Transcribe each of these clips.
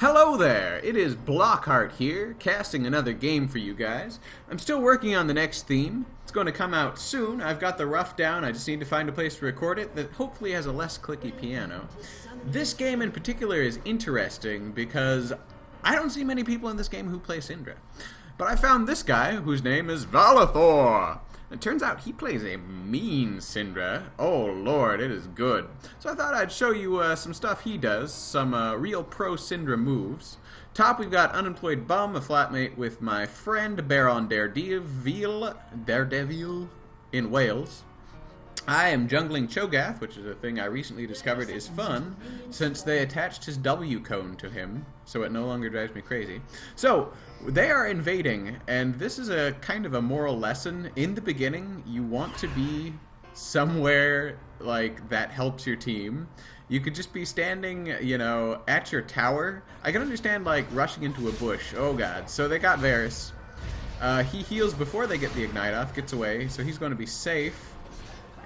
Hello there! It is BlockHeart here, casting another game for you guys. I'm still working on the next theme. It's going to come out soon. I've got the rough down. I just need to find a place to record it that hopefully has a less clicky piano. This game in particular is interesting because I don't see many people in this game who play Syndra. But I found this guy whose name is Valathor. It turns out he plays a mean Syndra. Oh lord, it is good. So I thought I'd show you some stuff he does, some real pro Syndra moves. Top we've got Unemployed Bum, a flatmate with my friend Baron Daredevil in Wales. I am jungling Cho'Gath, which is a thing I recently discovered is fun, since they attached his W cone to him, so it no longer drives me crazy. So, they are invading, and this is a kind of a moral lesson. In the beginning, you want to be somewhere, like, that helps your team. You could just be standing, you know, at your tower. I can understand, like, rushing into a bush. Oh god. So they got Varus. He heals before they get the Ignite off, gets away, so he's going to be safe.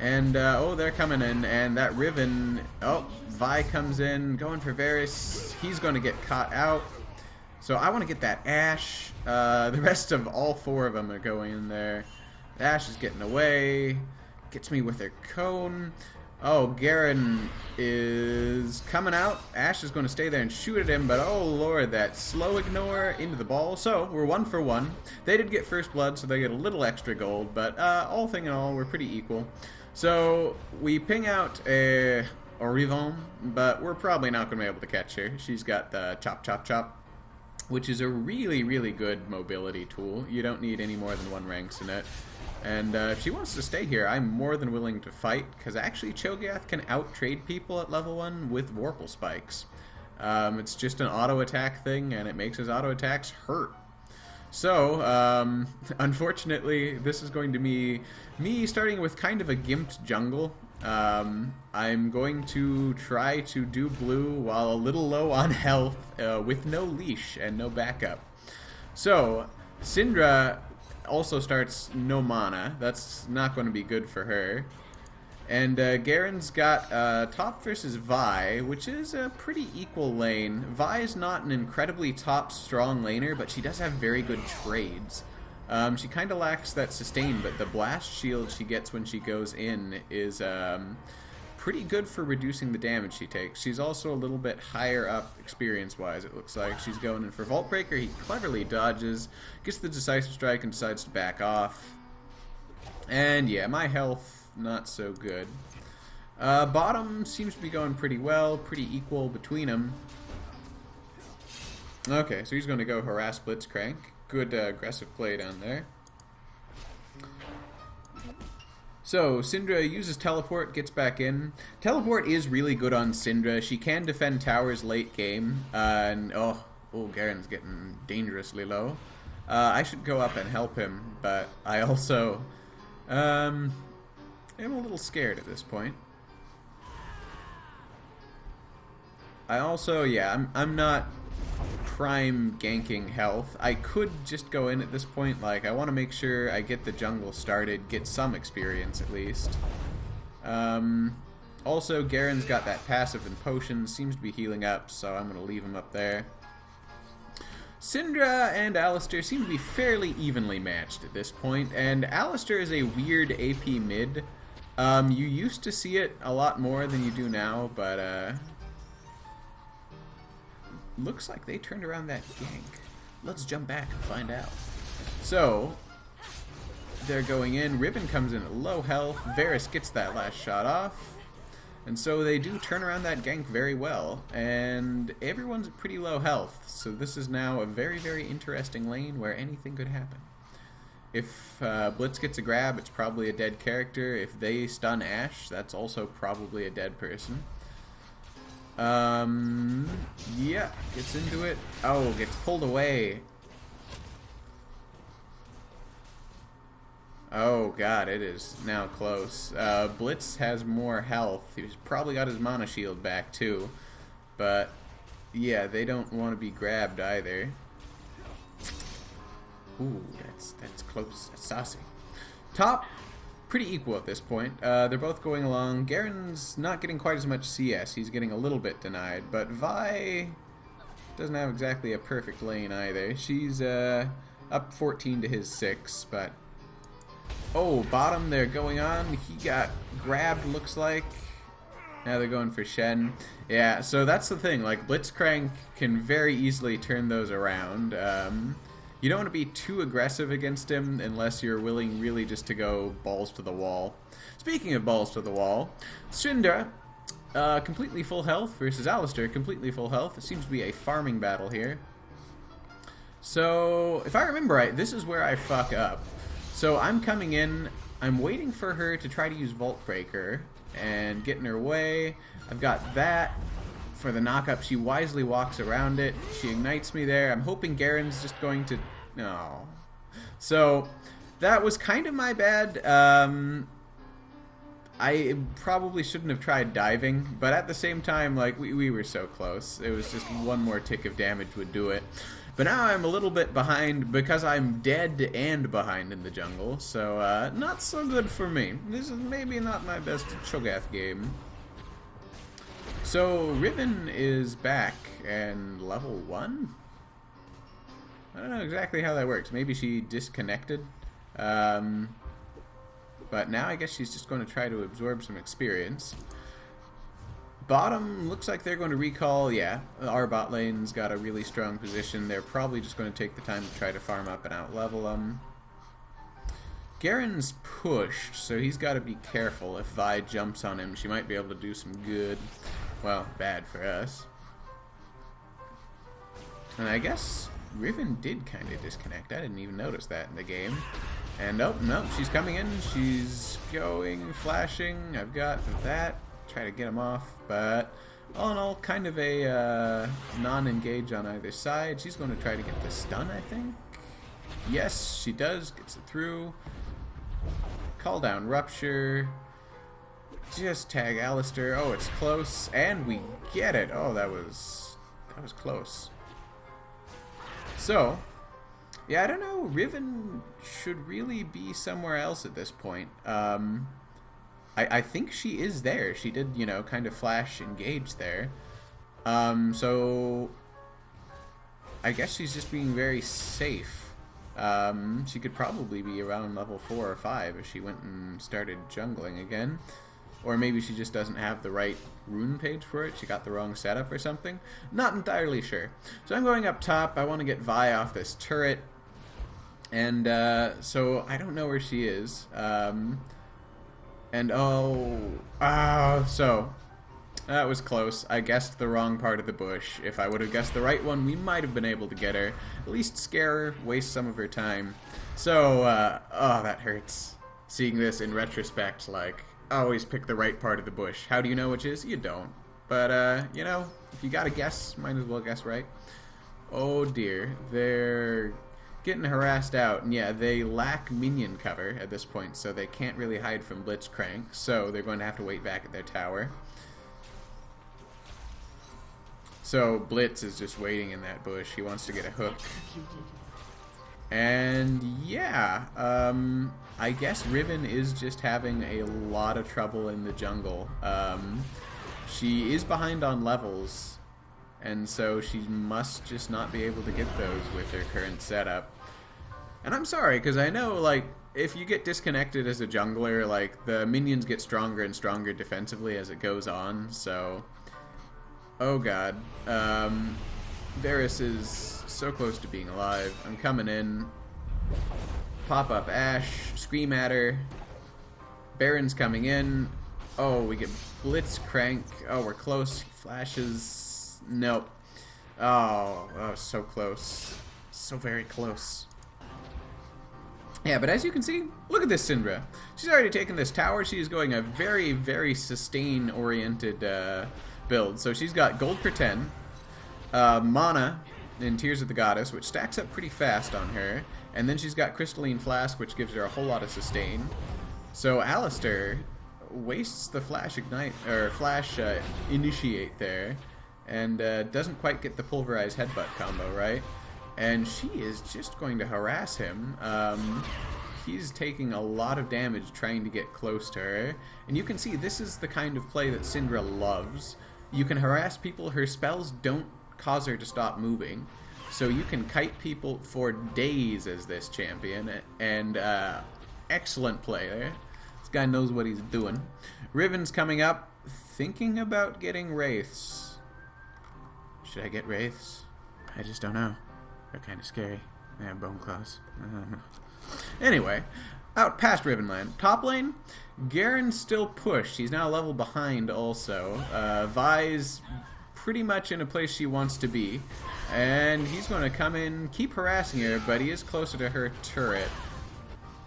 And, oh, they're coming in, and that Riven, oh, Vi comes in, going for Varus. He's going to get caught out. So I want to get that Ashe. The rest of all four of them are going in there. Ashe is getting away. Gets me with her cone. Oh, Garen is coming out. Ashe is going to stay there and shoot at him, but oh lord, that slow ignore into the ball. So we're 1 for 1. They did get first blood, so they get a little extra gold, but all thing in all, we're pretty equal. So we ping out a Riven, but we're probably not going to be able to catch her. She's got the chop chop chop, which is a really, really good mobility tool. You don't need any more than 1 ranks in it. And if she wants to stay here, I'm more than willing to fight, because actually Cho'Gath can out-trade people at level 1 with Vorpal Spikes. It's just an auto-attack thing, and it makes his auto-attacks hurt. So, unfortunately, this is going to be me starting with kind of a gimped jungle. I'm going to try to do blue while a little low on health, with no leash and no backup. So, Syndra also starts no mana. That's not going to be good for her. And Garen's got top versus Vi, which is a pretty equal lane. Vi is not an incredibly top strong laner, but she does have very good trades. She kind of lacks that sustain, but the blast shield she gets when she goes in is pretty good for reducing the damage she takes. She's also a little bit higher up experience-wise, it looks like. She's going in for Vault Breaker. He cleverly dodges, gets the Decisive Strike, and decides to back off. And yeah, my health, not so good. Bottom seems to be going pretty well, pretty equal between them. Okay, so he's going to go harass Blitzcrank. Good aggressive play down there. So, Syndra uses Teleport, gets back in. Teleport is really good on Syndra. She can defend towers late game. And, oh, Garen's getting dangerously low. I should go up and help him, but I also am a little scared at this point. I also, yeah, I'm not prime ganking health. I could just go in at this point. Like, I want to make sure I get the jungle started, get some experience at least. Also, Garen's got that passive and potions, seems to be healing up, so I'm going to leave him up there. Syndra and Alistar seem to be fairly evenly matched at this point, and Alistar is a weird AP mid. You used to see it a lot more than you do now, but looks like they turned around that gank. Let's jump back and find out. So, they're going in. Riven comes in at low health. Varus gets that last shot off. And so they do turn around that gank very well. And everyone's at pretty low health. So this is now a very, very interesting lane where anything could happen. If Blitz gets a grab, it's probably a dead character. If they stun Ashe, that's also probably a dead person. Yeah, gets into it. Oh, gets pulled away. Oh god, it is now close. Blitz has more health. He's probably got his mana shield back too. But yeah, they don't want to be grabbed either. Ooh, that's close. That's saucy. Top, pretty equal at this point. They're both going along. Garen's not getting quite as much CS. He's getting a little bit denied, but Vi Doesn't have exactly a perfect lane either. She's up 14 to his 6, but... Oh, bottom they're going on. He got grabbed, looks like. Now they're going for Shen. Yeah, so that's the thing. Like, Blitzcrank can very easily turn those around. You don't want to be too aggressive against him unless you're willing really just to go balls to the wall. Speaking of balls to the wall, Syndra, completely full health versus Alistar, completely full health. It seems to be a farming battle here. So, if I remember right, this is where I fuck up. So I'm coming in, I'm waiting for her to try to use Vault Breaker and get in her way. I've got that for the knock-up. She wisely walks around it. She ignites me there. I'm hoping Garen's just going to... No. So that was kind of my bad. I probably shouldn't have tried diving, but at the same time, like, we were so close. It was just one more tick of damage would do it. But now I'm a little bit behind because I'm dead and behind in the jungle, so not so good for me. This is maybe not my best Cho'Gath game. So Riven is back and level 1? I don't know exactly how that works. Maybe she disconnected. But now I guess she's just going to try to absorb some experience. Bottom looks like they're going to recall. Yeah, our bot lane's got a really strong position. They're probably just going to take the time to try to farm up and out-level them. Garen's pushed, so he's got to be careful. If Vi jumps on him, she might be able to do some good. Well, bad for us. And I guess Riven did kind of disconnect. I didn't even notice that in the game. And oh, no, she's coming in. She's going, flashing. I've got that. Try to get him off, but all in all, kind of a non-engage on either side. She's going to try to get the stun, I think. Yes, she does. Gets it through. Call down Rupture. Just tag Alistar. Oh, it's close, and we get it. Oh, that was close. So, yeah, I don't know. Riven should really be somewhere else at this point. I think she is there. She did, you know, kind of flash engage there. So I guess she's just being very safe. She could probably be around level 4 or 5 if she went and started jungling again. Or maybe she just doesn't have the right rune page for it. She got the wrong setup or something. Not entirely sure. So I'm going up top. I want to get Vi off this turret. And so I don't know where she is. And so that was close. I guessed the wrong part of the bush. If I would have guessed the right one, we might have been able to get her. At least scare her, waste some of her time. So, oh, that hurts. Seeing this in retrospect, like, always pick the right part of the bush. How do you know which is? You don't. But, you know, if you gotta guess, might as well guess right. Oh dear, they're getting harassed out, and yeah, they lack minion cover at this point, so they can't really hide from Blitzcrank, so they're going to have to wait back at their tower. So Blitz is just waiting in that bush. He wants to get a hook. And yeah, I guess Riven is just having a lot of trouble in the jungle. She is behind on levels, and so she must just not be able to get those with her current setup. And I'm sorry, because I know, like, if you get disconnected as a jungler, like, the minions get stronger and stronger defensively as it goes on, so... Oh god. Varus is so close to being alive. I'm coming in. Pop up Ashe, scream at her. Baron's coming in. Oh, we get Blitzcrank. Oh, we're close. He flashes. Nope. Oh, so close. So very close. Yeah, but as you can see, look at this Syndra. She's already taken this tower. She is going a very, very sustain-oriented build. So she's got gold for 10, mana in Tears of the Goddess, which stacks up pretty fast on her, and then she's got Crystalline Flask, which gives her a whole lot of sustain. So Alistar wastes the flash ignite or flash initiate there, and doesn't quite get the pulverized headbutt combo right. And she is just going to harass him. He's taking a lot of damage trying to get close to her. And you can see this is the kind of play that Syndra loves. You can harass people. Her spells don't cause her to stop moving. So you can kite people for days as this champion, and excellent play there. This guy knows what he's doing. Riven's coming up, thinking about getting Wraiths. Should I get Wraiths? I just don't know. They're kind of scary. They have bone claws. I don't know. Anyway, out past Rivenland. Top lane, Garen's still pushed. He's now a level behind also. Vi's pretty much in a place she wants to be. And he's going to come in, keep harassing her, but he is closer to her turret.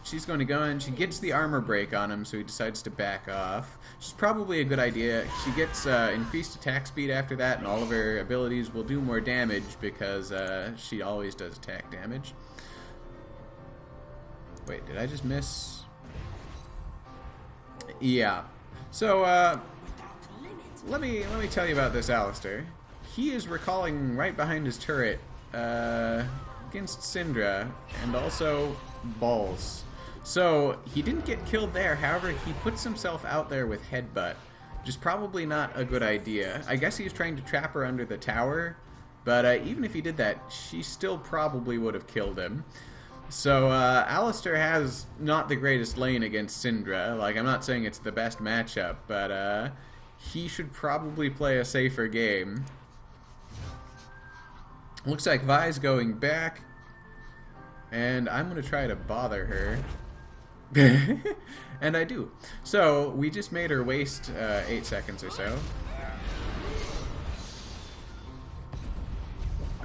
She's going to go in, she gets the armor break on him, so he decides to back off. Which is probably a good idea. She gets increased attack speed after that, and all of her abilities will do more damage because she always does attack damage. Wait, did I just miss? Yeah. So, let me tell you about this Alistar. He is recalling right behind his turret against Syndra, and also Balls. So, he didn't get killed there, however, he puts himself out there with Headbutt, which is probably not a good idea. I guess he was trying to trap her under the tower, but even if he did that, she still probably would have killed him. So, Alistar has not the greatest lane against Syndra. Like, I'm not saying it's the best matchup, but he should probably play a safer game. Looks like Vi's going back, and I'm going to try to bother her. And I do. So, we just made her waste 8 seconds or so.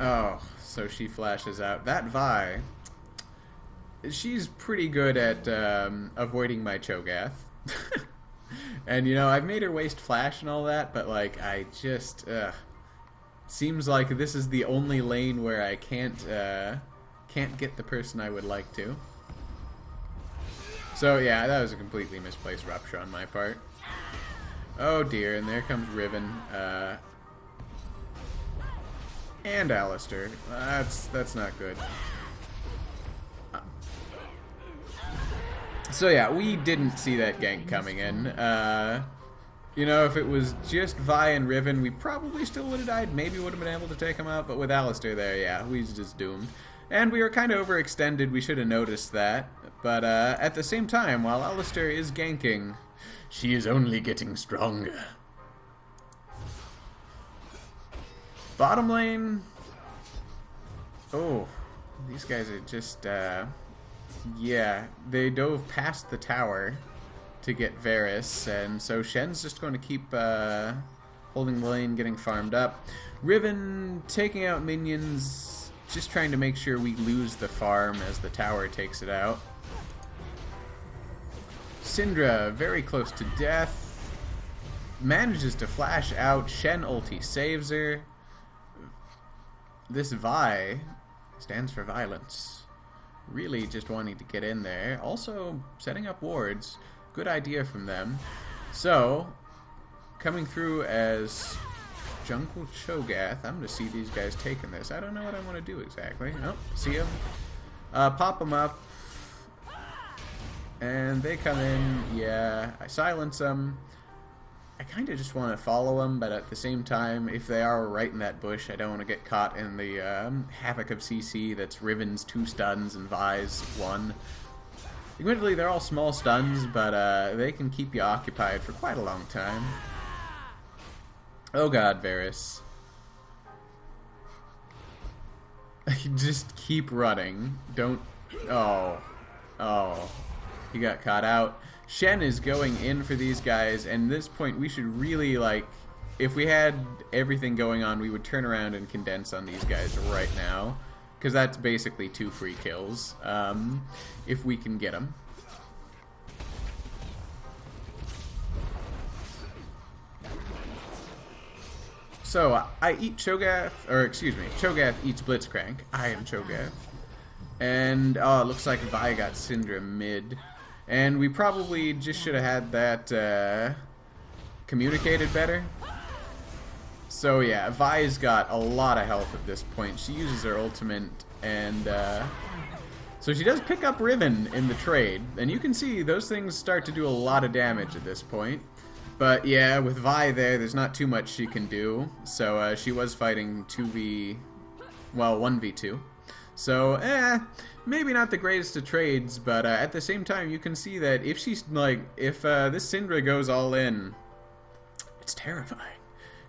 Oh, so she flashes out. That Vi, she's pretty good at avoiding my Cho'Gath. And, you know, I've made her waste flash and all that, but, like, I just... seems like this is the only lane where I can't get the person I would like to. So yeah, that was a completely misplaced rupture on my part. Oh dear, and there comes Riven. And Alistar. That's not good. So yeah, we didn't see that gank coming in. You know, if it was just Vi and Riven, we probably still would have died. Maybe would have been able to take him out, but with Alistar there, yeah, we was just doomed. And we were kind of overextended, we should have noticed that. But at the same time, while Alistar is ganking, she is only getting stronger. Bottom lane... Oh, these guys are just, yeah, they dove past the tower to get Varus, and so Shen's just going to keep holding the lane, getting farmed up. Riven taking out minions, just trying to make sure we lose the farm as the tower takes it out. Syndra, very close to death, manages to flash out. Shen ulti saves her. This Vi stands for violence. Really just wanting to get in there. Also setting up wards. Good idea from them. So, coming through as Jungle Cho'Gath. I'm going to see these guys taking this. I don't know what I want to do exactly. Oh, see them. Pop them up. And they come in. Yeah, I silence them. I kind of just want to follow them, but at the same time, if they are right in that bush, I don't want to get caught in the havoc of CC that's Riven's 2 stuns and Vi's 1. Admittedly, they're all small stuns, but they can keep you occupied for quite a long time. Oh god, Varus. Just keep running. Don't... Oh. Oh. He got caught out. Shen is going in for these guys, and at this point we should really, like, if we had everything going on, we would turn around and condense on these guys right now, because that's basically 2 free kills, if we can get them. So, I eat Cho'Gath, or excuse me, Cho'Gath eats Blitzcrank. I am Cho'Gath. And, oh, it looks like Vi got Syndra mid. And we probably just should have had that communicated better. So yeah, Vi's got a lot of health at this point. She uses her ultimate, and so she does pick up Riven in the trade. And you can see those things start to do a lot of damage at this point. But yeah, with Vi there's not too much she can do. So she was fighting 1v2. So, maybe not the greatest of trades, but at the same time, you can see that if she's if this Syndra goes all in, it's terrifying.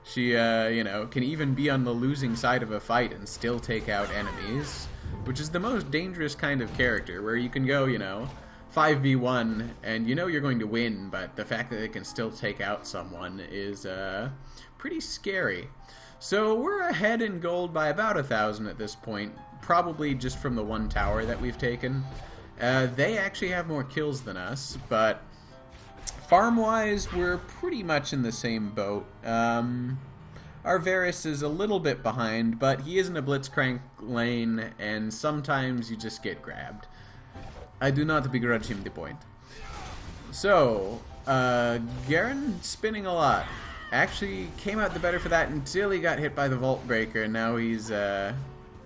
She, you know, can even be on the losing side of a fight and still take out enemies, which is the most dangerous kind of character, where you can go, you know, 5v1, and you know you're going to win, but the fact that it can still take out someone is pretty scary. So we're ahead in gold by about 1,000 at this point, probably just from the one tower that we've taken. They actually have more kills than us, but farm-wise, we're pretty much in the same boat. Our Varus is a little bit behind, but he is in a Blitzcrank lane, and sometimes you just get grabbed. I do not begrudge him the point. So, Garen spinning a lot. Actually came out the better for that until he got hit by the Vault Breaker, and now he's,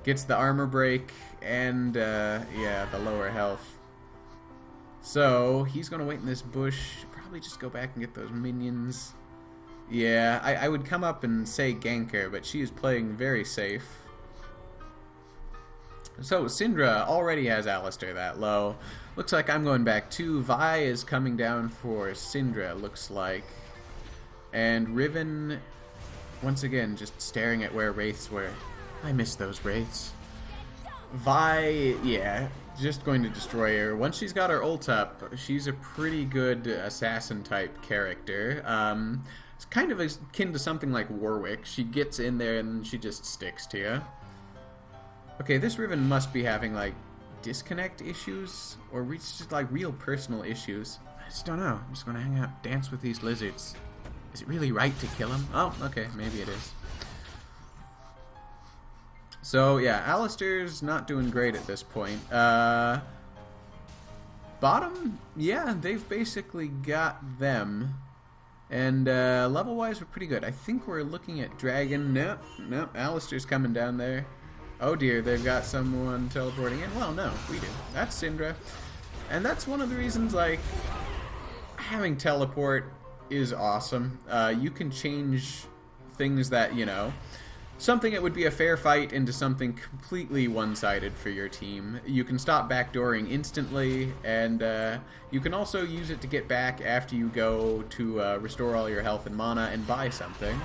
gets the armor break and, yeah, the lower health. So, he's gonna wait in this bush, probably just go back and get those minions. Yeah, I would come up and say gank her, but she is playing very safe. So, Syndra already has Alistar that low. Looks like I'm going back too. Vi is coming down for Syndra, looks like. And Riven, once again, just staring at where Wraiths were. I miss those Wraiths. Vi, yeah, just going to destroy her. Once she's got her ult up, she's a pretty good assassin-type character. It's kind of akin to something like Warwick. She gets in there and she just sticks to you. Okay, this Riven must be having, like, disconnect issues, or just, like, real personal issues. I just don't know. I'm just gonna hang out, dance with these lizards. Is it really right to kill them? Oh, okay, maybe it is. So, yeah, Alistar's not doing great at this point. Bottom, yeah, they've basically got them. And level-wise, we're pretty good. I think we're looking at Dragon. Nope, Alistar's coming down there. Oh dear, they've got someone teleporting in. Well, no, we do. That's Syndra. And that's one of the reasons, like, having teleport is awesome. You can change things that, you know, something that would be a fair fight into something completely one-sided for your team. You can stop backdooring instantly, and you can also use it to get back after you go to restore all your health and mana and buy something.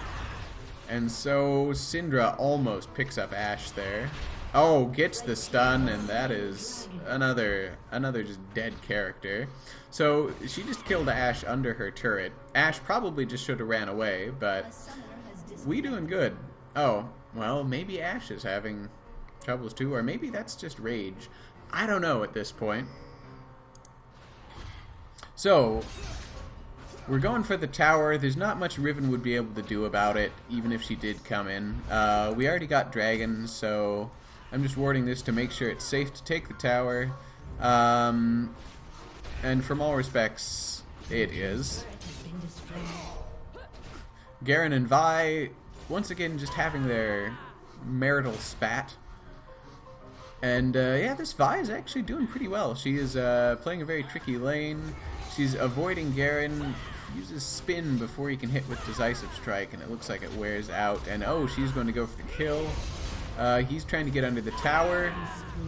And so Syndra almost picks up Ashe there. Oh, gets the stun, and that is another just dead character. So she just killed Ashe under her turret. Ashe probably just should have ran away, but we doing good. Oh, well, maybe Ashe is having troubles too, or maybe that's just rage. I don't know at this point. So, we're going for the tower. There's not much Riven would be able to do about it, even if she did come in. We already got Dragon, so I'm just warding this to make sure it's safe to take the tower. And from all respects, it is. Garen and Vi, once again, just having their marital spat. And yeah, this Vi is actually doing pretty well. She is playing a very tricky lane. She's avoiding Garen, uses spin before he can hit with Decisive Strike, and it looks like it wears out. And oh, she's going to go for the kill. He's trying to get under the tower,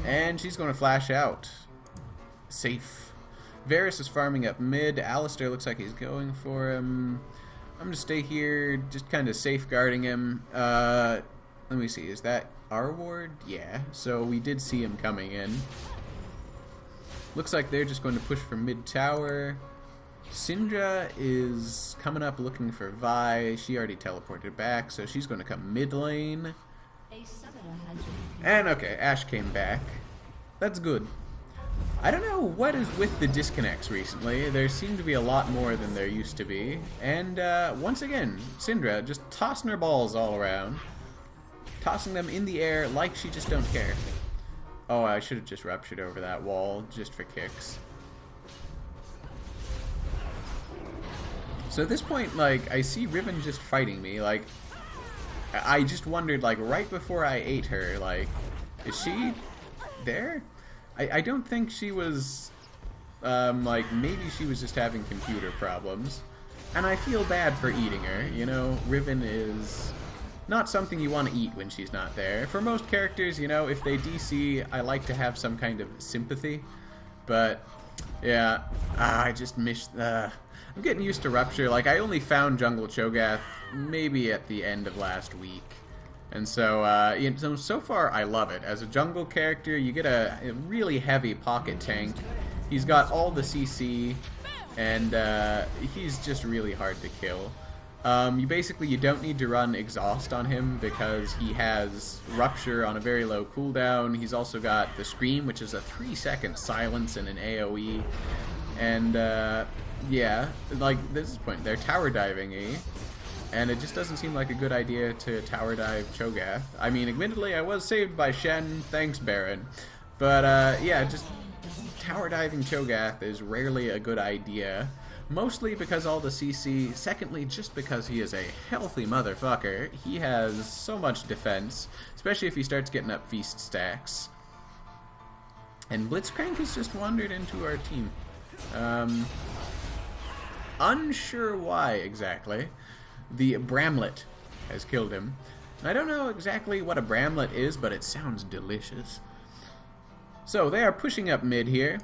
and she's going to flash out. Safe. Varus is farming up mid. Alistar looks like he's going for him. I'm going to stay here, just kind of safeguarding him. Let me see, is that our ward? Yeah, so we did see him coming in. Looks like they're just going to push for mid-tower. Syndra is coming up looking for Vi. She already teleported back, so she's going to come mid-lane. And okay, Ashe came back. That's good. I don't know what is with the disconnects recently. There seem to be a lot more than there used to be. And once again, Syndra just tossing her balls all around. Tossing them in the air like she just don't care. Oh, I should have just ruptured over that wall just for kicks. So at this point, like, I see Riven just fighting me. Like, I just wondered, like, right before I ate her, like, is she there? I don't think she was, like, maybe she was just having computer problems. And I feel bad for eating her. You know, Riven is not something you want to eat when she's not there. For most characters, you know, if they DC, I like to have some kind of sympathy. But, yeah, I just miss... I'm getting used to Rupture. Like, I only found Jungle Cho'Gath maybe at the end of last week. And so, you know, so far, I love it. As a jungle character, you get a really heavy pocket tank. He's got all the CC, and he's just really hard to kill. You don't need to run Exhaust on him because he has Rupture on a very low cooldown. He's also got the Scream, which is a 3-second silence and an AoE. And, yeah, like, this is the point. They're tower diving, and it just doesn't seem like a good idea to tower dive Cho'Gath. I mean, admittedly, I was saved by Shen. Thanks, Baron. But, yeah, just tower diving Cho'Gath is rarely a good idea. Mostly because all the CC. Secondly, just because he is a healthy motherfucker. He has so much defense, especially if he starts getting up feast stacks. And Blitzcrank has just wandered into our team. Unsure why exactly. The Bramlet has killed him. I don't know exactly what a Bramlet is, but it sounds delicious. So they are pushing up mid here.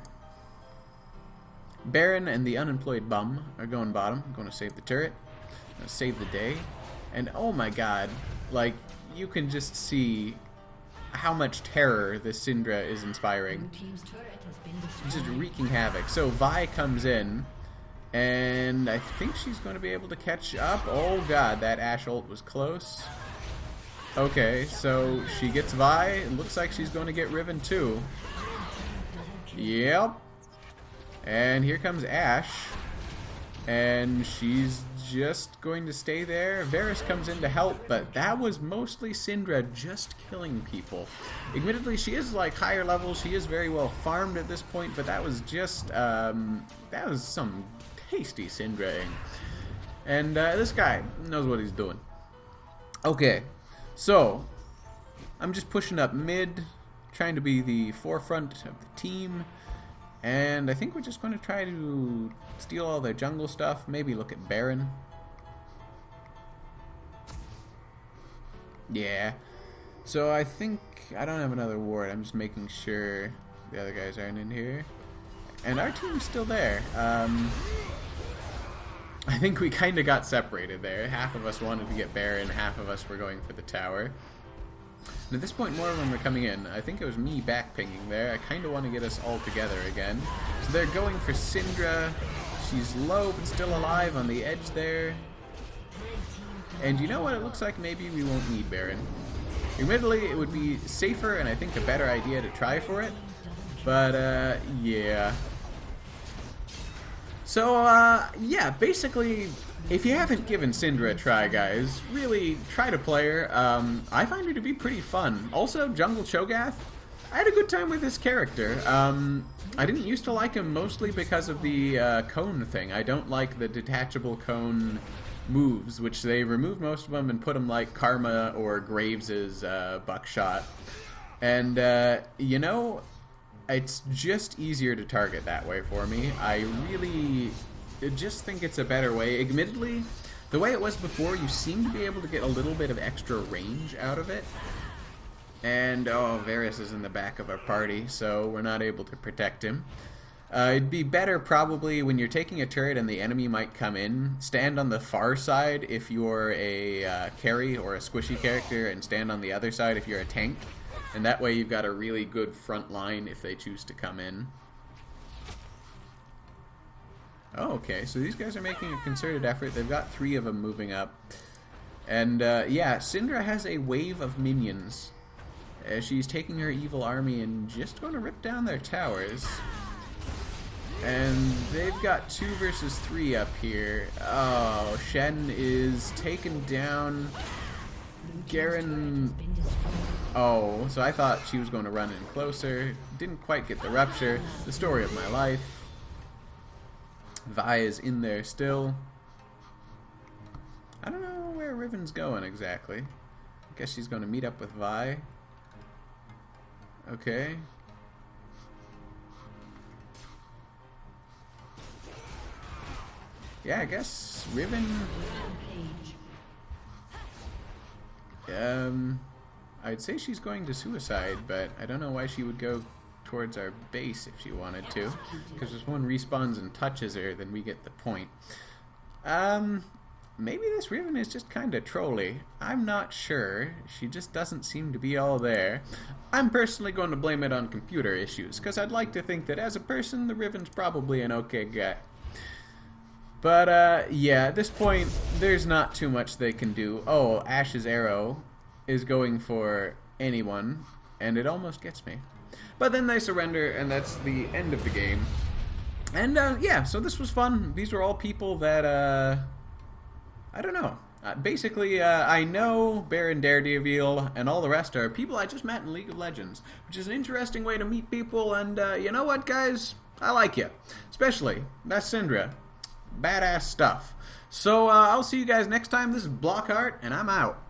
Baron and the unemployed bum are going bottom. I'm going to save the turret. I'm going to save the day. And oh my god, like, you can just see how much terror this Syndra is inspiring. Just wreaking havoc. So Vi comes in, and I think she's going to be able to catch up. Oh god, that Ashe ult was close. Okay, so she gets Vi. It looks like she's going to get Riven too. Yep. And here comes Ashe, and she's just going to stay there. Varus comes in to help, but that was mostly Syndra just killing people. Admittedly, she is like higher level, she is very well farmed at this point, but that was just, that was some tasty Syndra-ing. And this guy knows what he's doing. Okay, so I'm just pushing up mid, trying to be the forefront of the team. And I think we're just going to try to steal all their jungle stuff. Maybe look at Baron. Yeah. So I think I don't have another ward. I'm just making sure the other guys aren't in here. And our team's still there. I think we kind of got separated there. Half of us wanted to get Baron, half of us were going for the tower. And at this point, more of them are coming in. I think it was me backpinging there. I kind of want to get us all together again. So they're going for Syndra. She's low, but still alive on the edge there. And you know what? It looks like maybe we won't need Baron. Admittedly, it would be safer and I think a better idea to try for it. But, yeah. So, yeah, basically, if you haven't given Syndra a try, guys, really try to play her. I find her to be pretty fun. Also, Jungle Cho'Gath, I had a good time with this character. I didn't used to like him mostly because of the cone thing. I don't like the detachable cone moves, which they removed most of them and put them like Karma or Graves' Buckshot. And, you know, it's just easier to target that way for me. I really just think it's a better way. Admittedly, the way it was before, you seem to be able to get a little bit of extra range out of it. And, oh, Varus is in the back of our party, so we're not able to protect him. It'd be better probably when you're taking a turret and the enemy might come in, stand on the far side if you're a carry or a squishy character, and stand on the other side if you're a tank. And that way you've got a really good front line if they choose to come in. Oh, okay, so these guys are making a concerted effort. They've got 3 of them moving up. And, yeah, Syndra has a wave of minions. She's taking her evil army and just going to rip down their towers. And they've got 2 versus 3 up here. Oh, Shen is taken down. Garen... Oh, so I thought she was going to run in closer. Didn't quite get the rupture. The story of my life. Vi is in there still. I don't know where Riven's going exactly. I guess she's going to meet up with Vi. Okay. Yeah, I guess Riven... I'd say she's going to suicide, but I don't know why she would go towards our base if she wanted to. Because if one respawns and touches her, then we get the point. Maybe this Riven is just kind of trolly. I'm not sure. She just doesn't seem to be all there. I'm personally going to blame it on computer issues, because I'd like to think that as a person, the Riven's probably an okay guy. But, yeah, at this point, there's not too much they can do. Oh, Ashe's arrow is going for anyone, and it almost gets me. But then they surrender, and that's the end of the game. And, yeah, so this was fun. These were all people that, I don't know. Basically, I know Baron Daredevil and all the rest are people I just met in League of Legends, which is an interesting way to meet people, and, you know what, guys? I like you. Especially, that's Syndra. Badass stuff. So, I'll see you guys next time. This is BlockHeart, and I'm out.